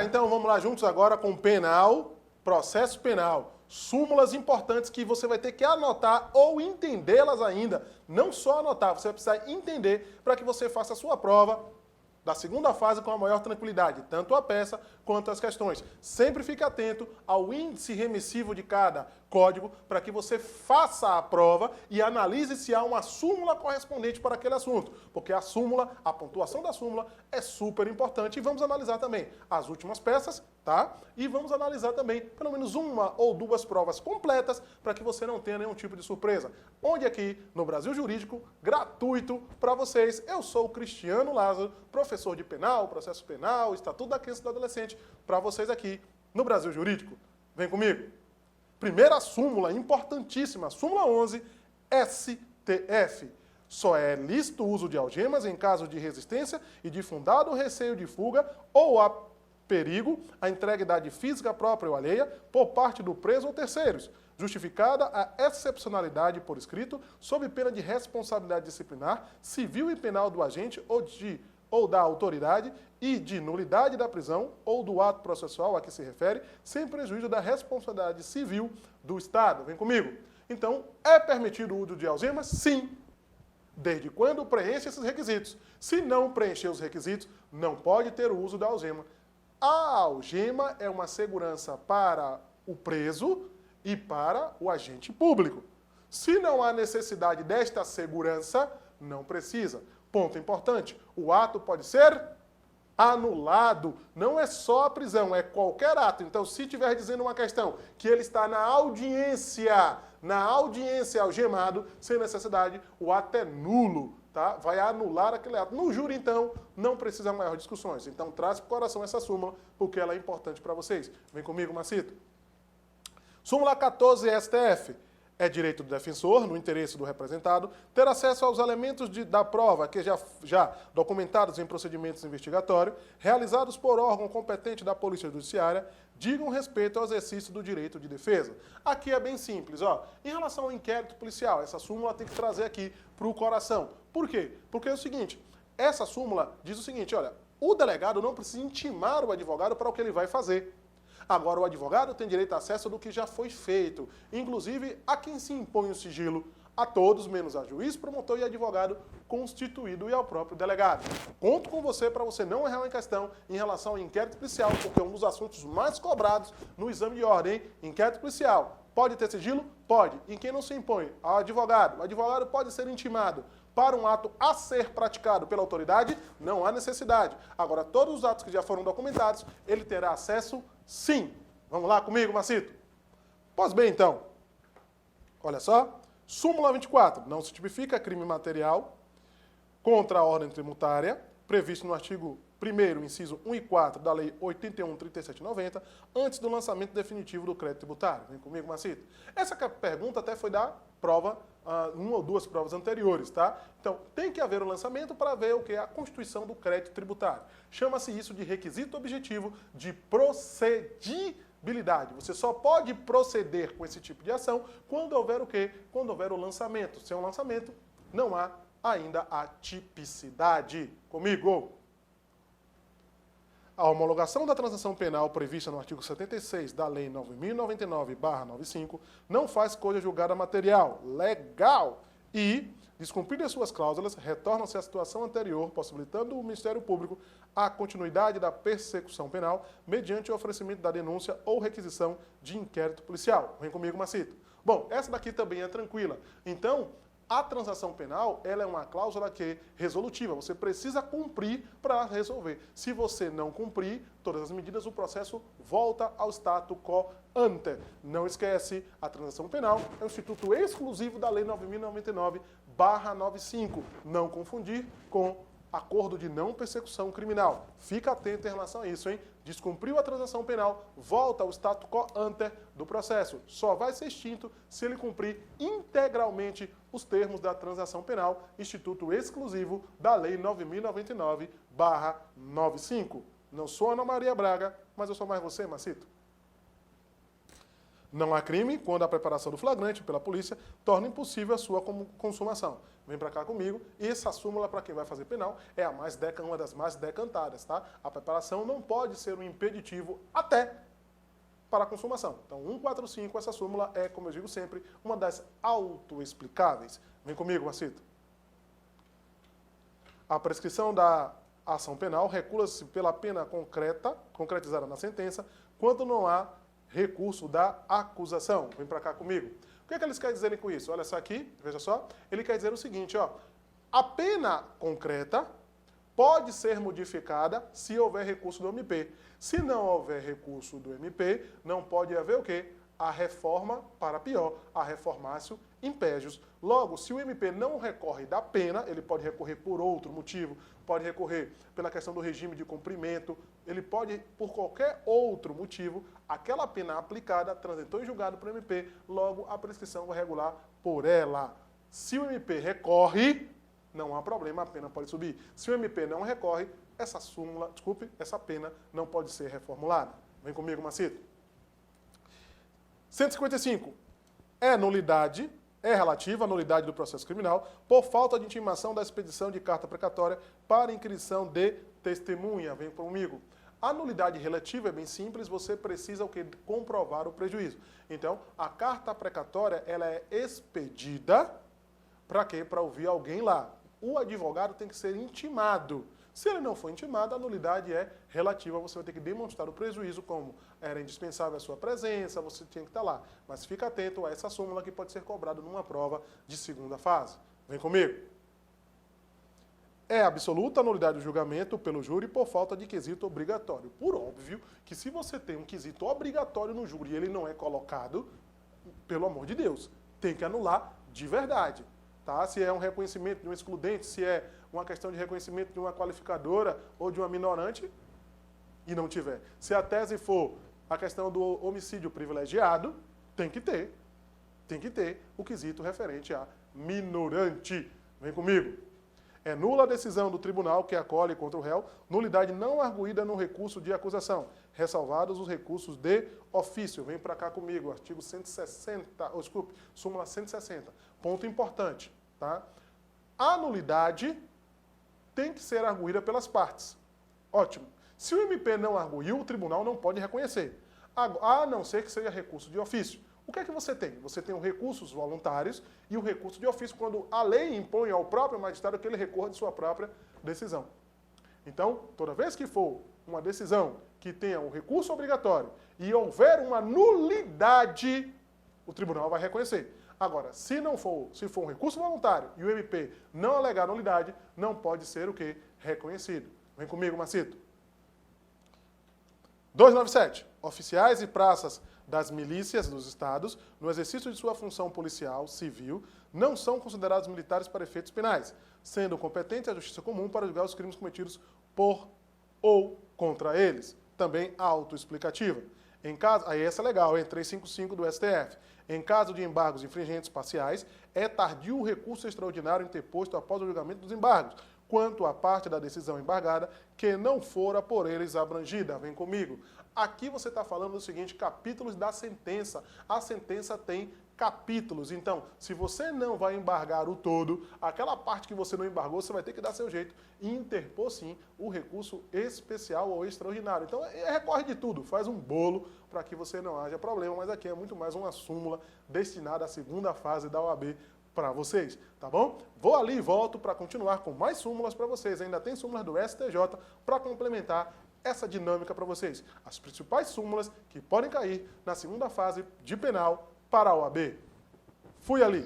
Galera, então vamos lá juntos agora com penal, processo penal. Súmulas importantes que você vai ter que anotar ou entendê-las ainda. Não só anotar, você vai precisar entender para que você faça a sua prova da segunda fase com a maior tranquilidade, tanto a peça quanto as questões. Sempre fique atento ao índice remissivo de cada código para que você faça a prova e analise se há uma súmula correspondente para aquele assunto, porque a súmula, a pontuação da súmula é super importante. E vamos analisar também as últimas peças, tá? E vamos analisar também pelo menos uma ou duas provas completas para que você não tenha nenhum tipo de surpresa. Onde aqui, no Brasil Jurídico, gratuito para vocês. Eu sou o Cristiano Lázaro, professor de penal, processo penal, Estatuto da Criança e do Adolescente, para vocês aqui no Brasil Jurídico. Vem comigo. Primeira súmula, importantíssima, súmula 11, STF. Só é lícito o uso de algemas em caso de resistência e de fundado receio de fuga ou a perigo, a integridade física própria ou alheia por parte do preso ou terceiros, justificada a excepcionalidade por escrito, sob pena de responsabilidade disciplinar, civil e penal do agente ou da autoridade e de nulidade da prisão ou do ato processual a que se refere, sem prejuízo da responsabilidade civil do Estado. Vem comigo. Então, é permitido o uso de algemas? Sim. Desde quando preenche esses requisitos. Se não preencher os requisitos, não pode ter o uso da algema. A algema é uma segurança para o preso e para o agente público. Se não há necessidade desta segurança, não precisa. Ponto importante, o ato pode ser anulado. Não é só a prisão, é qualquer ato. Então, se estiver dizendo uma questão que ele está na audiência algemado, sem necessidade, o ato é nulo, tá? Vai anular aquele ato. No júri, então, não precisa maiores discussões. Então, traz para o coração essa súmula, porque ela é importante para vocês. Vem comigo, Macito. Súmula 14, STF. É direito do defensor, no interesse do representado, ter acesso aos elementos da prova que já documentados em procedimentos investigatórios, realizados por órgão competente da Polícia Judiciária, digam respeito ao exercício do direito de defesa. Aqui é bem simples, ó. Em relação ao inquérito policial, essa súmula tem que trazer aqui para o coração. Por quê? Porque é o seguinte, essa súmula diz o seguinte, olha, o delegado não precisa intimar o advogado para o que ele vai fazer. Agora, o advogado tem direito a acesso do que já foi feito, inclusive a quem se impõe o sigilo, a todos, menos a juiz, promotor e advogado constituído e ao próprio delegado. Conto com você para você não errar em questão em relação ao inquérito policial, porque é um dos assuntos mais cobrados no exame de ordem, hein? Inquérito policial. Pode ter sigilo? Pode. Em quem não se impõe? Ao advogado. O advogado pode ser intimado. Para um ato a ser praticado pela autoridade, não há necessidade. Agora, todos os atos que já foram documentados, ele terá acesso, sim. Vamos lá comigo, Macito? Pois bem, então. Olha só. Súmula 24. Não se tipifica crime material contra a ordem tributária, previsto no artigo 1º, inciso 1 e 4 da Lei 81.3790, antes do lançamento definitivo do crédito tributário. Vem comigo, Macito. Essa pergunta até foi da prova, uma ou duas provas anteriores, tá? Então, tem que haver o lançamento para ver o que é a constituição do crédito tributário. Chama-se isso de requisito objetivo de procedibilidade. Você só pode proceder com esse tipo de ação quando houver o quê? Quando houver o lançamento. Sem o lançamento, não há ainda a tipicidade. Comigo! A homologação da transação penal prevista no artigo 76 da Lei 9.099/95 não faz coisa julgada material, legal, e, descumpridas suas cláusulas, retornam-se à situação anterior, possibilitando o Ministério Público a continuidade da persecução penal mediante o oferecimento da denúncia ou requisição de inquérito policial. Vem comigo, Macito. Bom, essa daqui também é tranquila. Então, a transação penal, ela é uma cláusula que é resolutiva, você precisa cumprir para resolver. Se você não cumprir todas as medidas, o processo volta ao status quo ante. Não esquece, a transação penal é um instituto exclusivo da Lei 9.099/95. Não confundir com acordo de não persecução criminal. Fica atento em relação a isso, hein? Descumpriu a transação penal, volta ao status quo ante do processo. Só vai ser extinto se ele cumprir integralmente os termos da transação penal, instituto exclusivo da Lei 9.099/95. Não sou Ana Maria Braga, mas eu sou mais você, Macito. Não há crime quando a preparação do flagrante pela polícia torna impossível a sua consumação. Vem para cá comigo. E essa súmula, para quem vai fazer penal, é uma das mais decantadas, tá? A preparação não pode ser um impeditivo até para a consumação. Então, 145, essa súmula é, como eu digo sempre, uma das autoexplicáveis. Vem comigo, Marcito. A prescrição da ação penal recua-se pela pena concretizada na sentença, quando não há recurso da acusação. Vem para cá comigo. O que é que eles querem dizer com isso? Olha só aqui, veja só. Ele quer dizer o seguinte, ó. A pena concreta pode ser modificada se houver recurso do MP. Se não houver recurso do MP, não pode haver o quê? A reforma para pior, a reformatio impégios. Logo, se o MP não recorre da pena, ele pode recorrer por outro motivo, pode recorrer pela questão do regime de cumprimento, ele pode, por qualquer outro motivo, aquela pena aplicada transitou em julgado para o MP, logo a prescrição vai regular por ela. Se o MP recorre, não há problema, a pena pode subir. Se o MP não recorre, essa pena não pode ser reformulada. Vem comigo, Macito. 155. É relativa à nulidade do processo criminal por falta de intimação da expedição de carta precatória para inquirição de testemunha. Vem comigo. A nulidade relativa é bem simples, você precisa comprovar o prejuízo. Então, a carta precatória, ela é expedida para quê? Para ouvir alguém lá. O advogado tem que ser intimado. Se ele não for intimado, a nulidade é relativa, você vai ter que demonstrar o prejuízo, como era indispensável a sua presença, você tinha que estar lá. Mas fica atento a essa súmula que pode ser cobrada numa prova de segunda fase. Vem comigo. É absoluta a nulidade do julgamento pelo júri por falta de quesito obrigatório. Por óbvio que se você tem um quesito obrigatório no júri e ele não é colocado, pelo amor de Deus, tem que anular de verdade. Tá? Se é um reconhecimento de um excludente, se é uma questão de reconhecimento de uma qualificadora ou de uma minorante, e não tiver. Se a tese for a questão do homicídio privilegiado, tem que ter o quesito referente a minorante. Vem comigo. É nula a decisão do tribunal que acolhe contra o réu, nulidade não arguída no recurso de acusação, ressalvados os recursos de ofício. Vem para cá comigo, artigo 160, súmula 160. Ponto importante, tá? A nulidade tem que ser arguída pelas partes. Ótimo. Se o MP não arguiu, o tribunal não pode reconhecer, a não ser que seja recurso de ofício. O que é que você tem? Você tem os recursos voluntários e o recurso de ofício, quando a lei impõe ao próprio magistrado que ele recorra de sua própria decisão. Então, toda vez que for uma decisão que tenha um recurso obrigatório e houver uma nulidade, o tribunal vai reconhecer. Agora, se for um recurso voluntário e o MP não alegar nulidade, não pode ser o quê? Reconhecido. Vem comigo, Macito. 297. Oficiais e praças das milícias dos estados, no exercício de sua função policial, civil, não são considerados militares para efeitos penais, sendo competente a justiça comum para julgar os crimes cometidos por ou contra eles. Também autoexplicativa. Em caso, aí essa é legal, 355 do STF. Em caso de embargos infringentes parciais, é tardio o recurso extraordinário interposto após o julgamento dos embargos, quanto à parte da decisão embargada que não fora por eles abrangida. Vem comigo. Aqui você está falando do seguinte, capítulos da sentença. A sentença tem capítulos. Então, se você não vai embargar o todo, aquela parte que você não embargou, você vai ter que dar seu jeito e interpor, sim, o recurso especial ou extraordinário. Então, recorre de tudo, faz um bolo para que você não haja problema, mas aqui é muito mais uma súmula destinada à segunda fase da OAB para vocês, tá bom? Vou ali e volto para continuar com mais súmulas para vocês. Ainda tem súmulas do STJ para complementar essa dinâmica para vocês. As principais súmulas que podem cair na segunda fase de penal para a OAB. Fui ali.